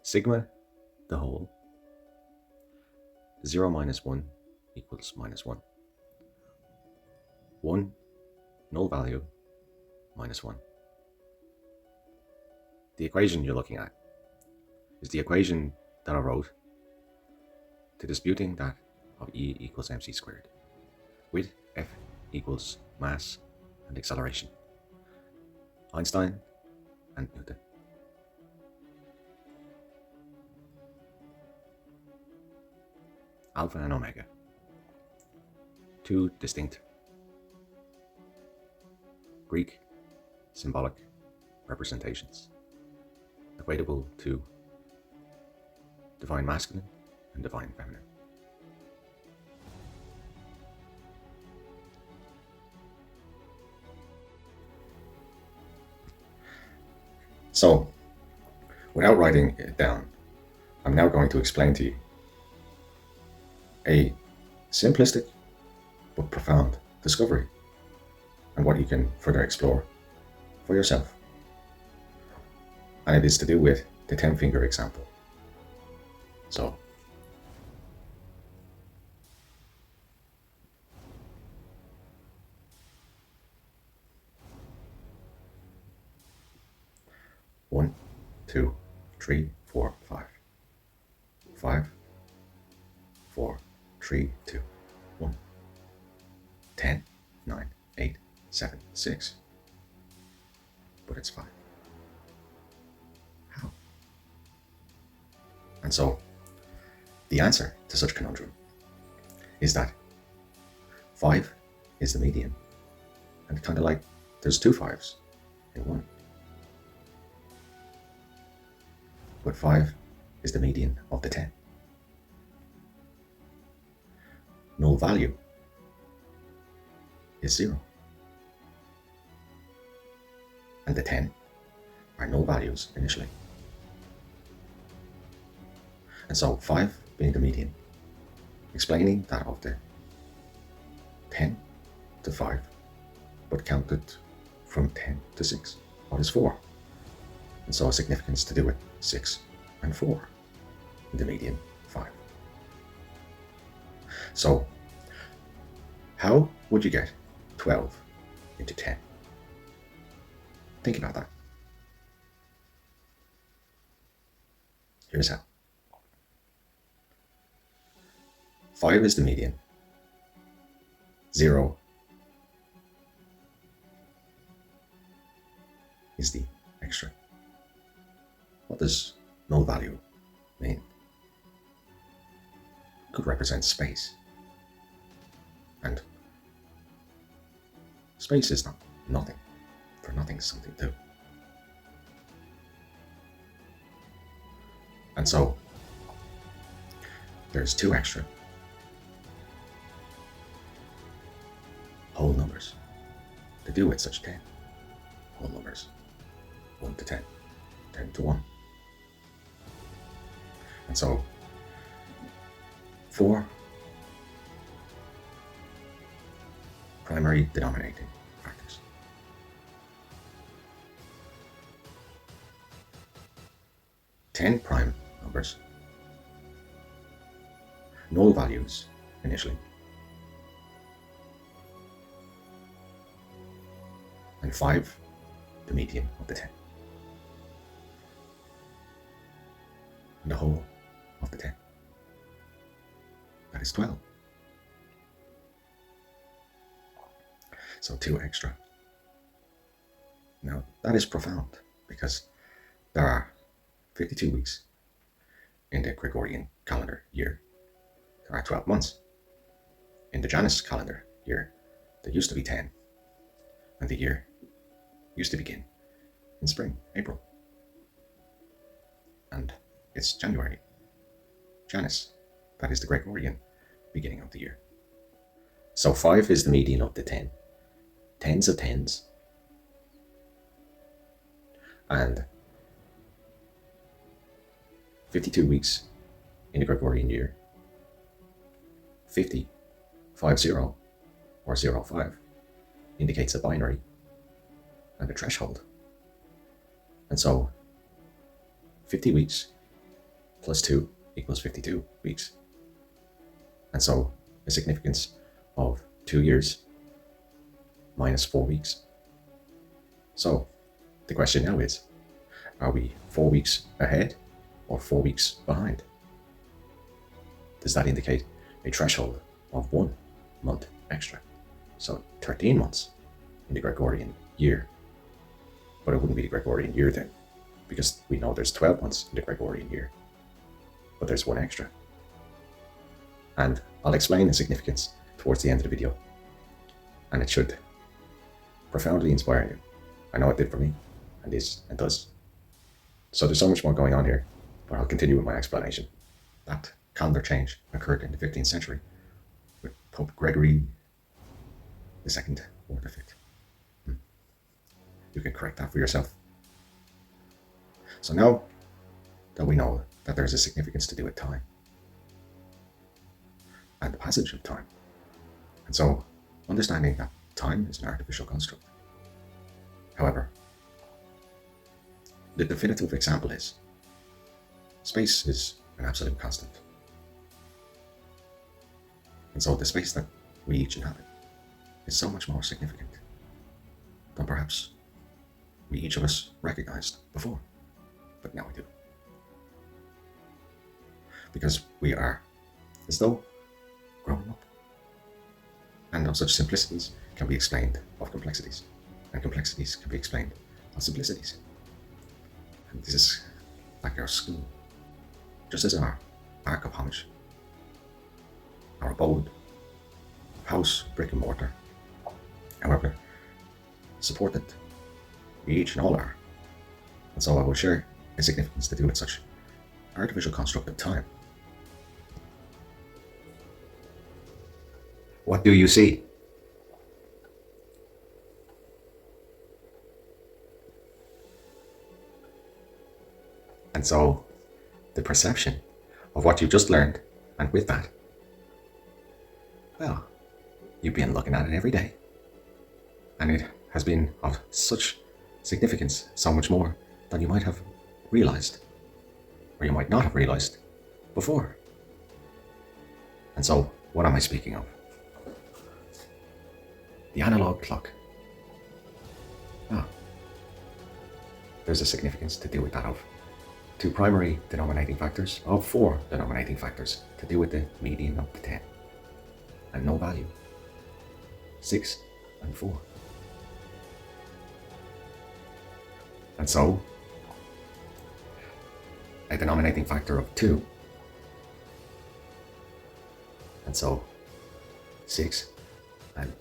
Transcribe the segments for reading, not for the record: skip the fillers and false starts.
sigma the whole 0 minus 1 equals minus 1. 1 null value minus 1. The equation you're looking at is the equation that I wrote to disputing that of E equals mc squared, with F equals mass and acceleration. Einstein and Newton. Alpha and omega. Two distinct Greek symbolic representations, equatable to divine masculine and divine feminine. So, without writing it down, I'm now going to explain to you a simplistic but profound discovery and what you can further explore for yourself. And it is to do with the 10-finger example. So, one, 2, 3, 4, 5. 5, 4, 3, 2, 1. 10, 9, 8, 7, 6. But it's 5. How? And so, the answer to such conundrum is that 5 is the median. And kind of like there's 2 5s in one. But 5 is the median of the 10. Null value is 0. And the 10 are null values initially. And so 5 being the median, explaining that of the 10 to 5, but counted from 10 to 6, what is 4? And so a significance to do with 6 and 4, the median 5. So, how would you get 12 into 10? Think about that. Here's how. 5 is the median. 0 is the extra. What does null value mean? It could represent space. And space is not nothing, for nothing is something too. And so, there's 2 extra whole numbers to do with such 10 whole numbers. 1 to 10, 10 to 1. And so, 4 primary denominating factors. 10 prime numbers, null values initially, and 5 the median of the 10, and the whole of the 10. That is 12. So 2 extra. Now that is profound because there are 52 weeks in the Gregorian calendar year. There are 12 months. In the Janus calendar year, there used to be 10, and the year used to begin in spring, April. And it's January. Janus, that is the Gregorian beginning of the year. So 5 is the median of the 10. Tens of tens. And 52 weeks in the Gregorian year. 50, 50, or 05 indicates a binary and a threshold. And so 50 weeks plus 2 equals 52 weeks. And so the significance of 2 years minus 4 weeks. So the question now is, are we 4 weeks ahead or 4 weeks behind? Does that indicate a threshold of 1 month extra? So 13 months in the Gregorian year. But it wouldn't be the Gregorian year then, because we know there's 12 months in the Gregorian year, but there's 1 extra. And I'll explain the significance towards the end of the video, and it should profoundly inspire you. I know it did for me, and it does. So there's so much more going on here, but I'll continue with my explanation. That calendar change occurred in the 15th century with Pope Gregory II, or the 5th. You can correct that for yourself. So now that we know that there's a significance to do with time and the passage of time, and so understanding that time is an artificial construct. However, the definitive example is space is an absolute constant. And so the space that we each inhabit is so much more significant than perhaps we each of us recognized before, but now we do. Because we are as though growing up. And of such simplicities can be explained of complexities, and complexities can be explained of simplicities. And this is like our school, just as our ark of homage, our abode, house, brick and mortar, however supported we each and all are. And so I will share a significance to do with such artificial construct of time. What do you see? And so the perception of what you just learned, and with that, well, you've been looking at it every day. And it has been of such significance, so much more than you might have realized, or you might not have realized before. And so, what am I speaking of? The analog clock. There's a significance to do with that of 2 primary denominating factors of 4 denominating factors to do with the median of the 10, and no value, 6 and 4. And so, a denominating factor of 2. And so, 6 and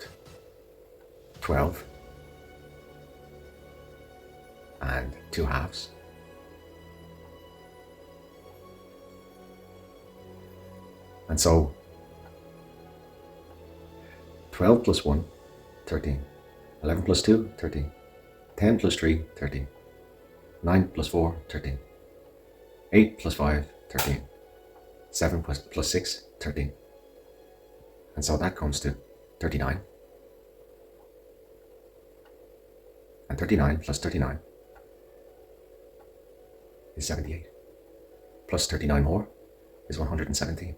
12 and 2 halves. And so, 12 plus 1, 13. 11 plus 2, 13. 10 plus 3, 13. 9 plus 4, 13. 8 plus 5, 13. 7 plus 6, 13. And so that comes to 39. And 39 plus 39 is 78. Plus 39 more is 117.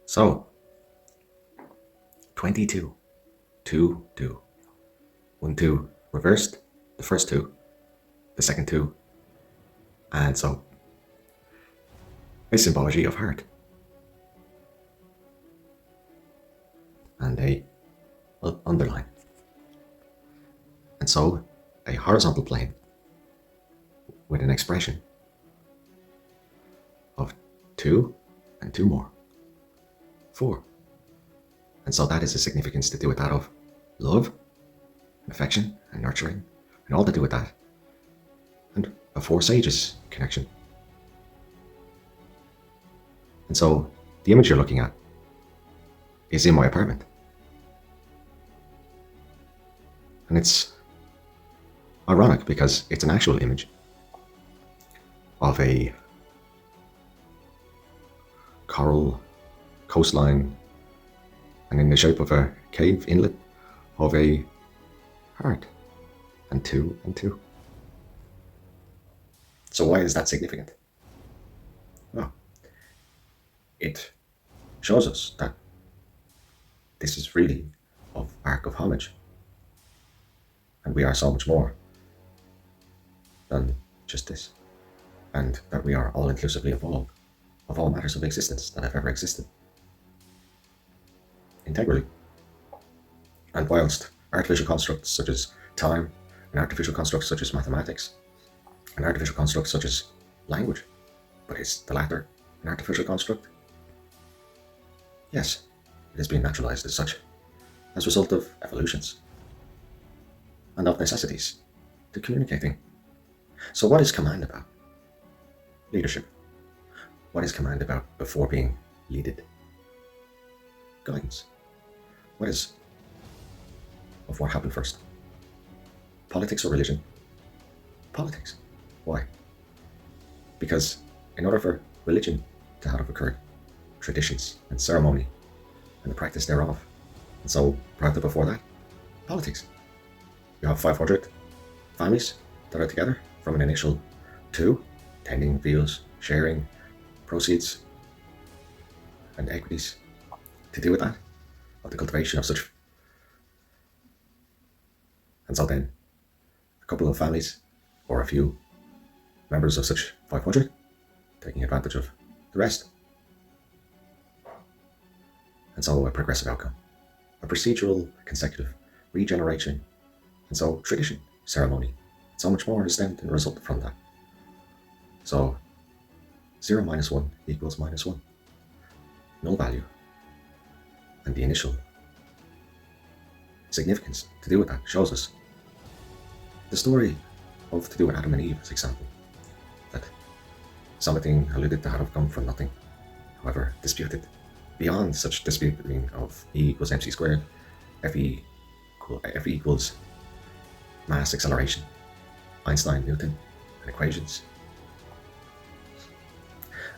So, 22, 2, 2. 1, 2 reversed, the first 2, the second 2, and so a symbology of heart. And a underline. And so a horizontal plane with an expression of 2 and 2 more. 4. And so that is a significance to do with that of love, and affection, and nurturing, and all to do with that. And a 4 sages connection. And so the image you're looking at is in my apartment. And it's ironic because it's an actual image of a coral coastline, and in the shape of a cave inlet of a heart, and 2 and 2. So why is that significant? Well, it shows us that this is really of arc of homage, and we are so much more than just this, and that we are all inclusively involved of all matters of existence that have ever existed, integrally. And whilst artificial constructs such as time, and artificial constructs such as mathematics, and artificial constructs such as language, but is the latter an artificial construct? Yes, it has been naturalized as such, as a result of evolutions, and of necessities to communicating. So what is command about? Leadership. What is command about before being leaded? Guidance. What is of what happened first? Politics or religion? Politics. Why? Because in order for religion to have occurred, traditions and ceremony and the practice thereof, and so prior to before that, politics. You have 500 families that are together from an initial 2, tending fields, sharing proceeds and equities to do with that, of the cultivation of such. And so then a couple of families or a few members of such 500 taking advantage of the rest. And so a progressive outcome, a procedural consecutive regeneration, and so tradition, ceremony, so much more is stemmed and resulted from that. So 0 minus 1 equals -1. Null value. And the initial significance to do with that shows us the story of to do with Adam and Eve, as example, that something alluded to have come from nothing, however disputed. Beyond such disputing of E equals mc squared, F equals mass acceleration, Einstein, Newton, and equations.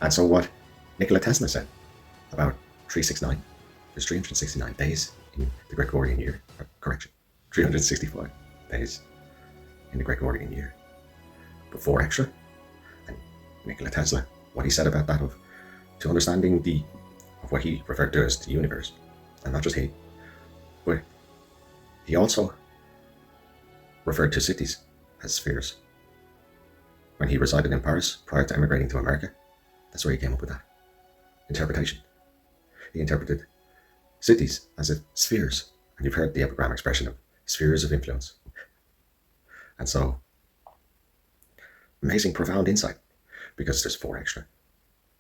And so what Nikola Tesla said about 369, there's 369 days in the Gregorian year, 365 days in the Gregorian year, but 4 extra. And Nikola Tesla, what he said about that to understanding of what he referred to as the universe, and not just he, but he also referred to cities as spheres. When he resided in Paris prior to emigrating to America, that's where he came up with that interpretation. He interpreted cities as if spheres, and you've heard the epigram expression of spheres of influence. And so, amazing, profound insight, because there's 4 extra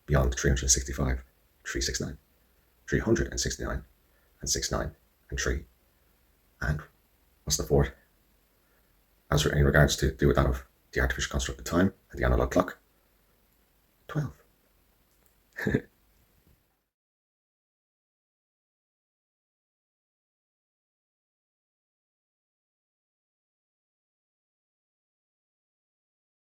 beyond 365, 369, 369, and 69, and 3. And what's the 4th? As in regards to do with that of the artificial construct of time and the analog clock, 12.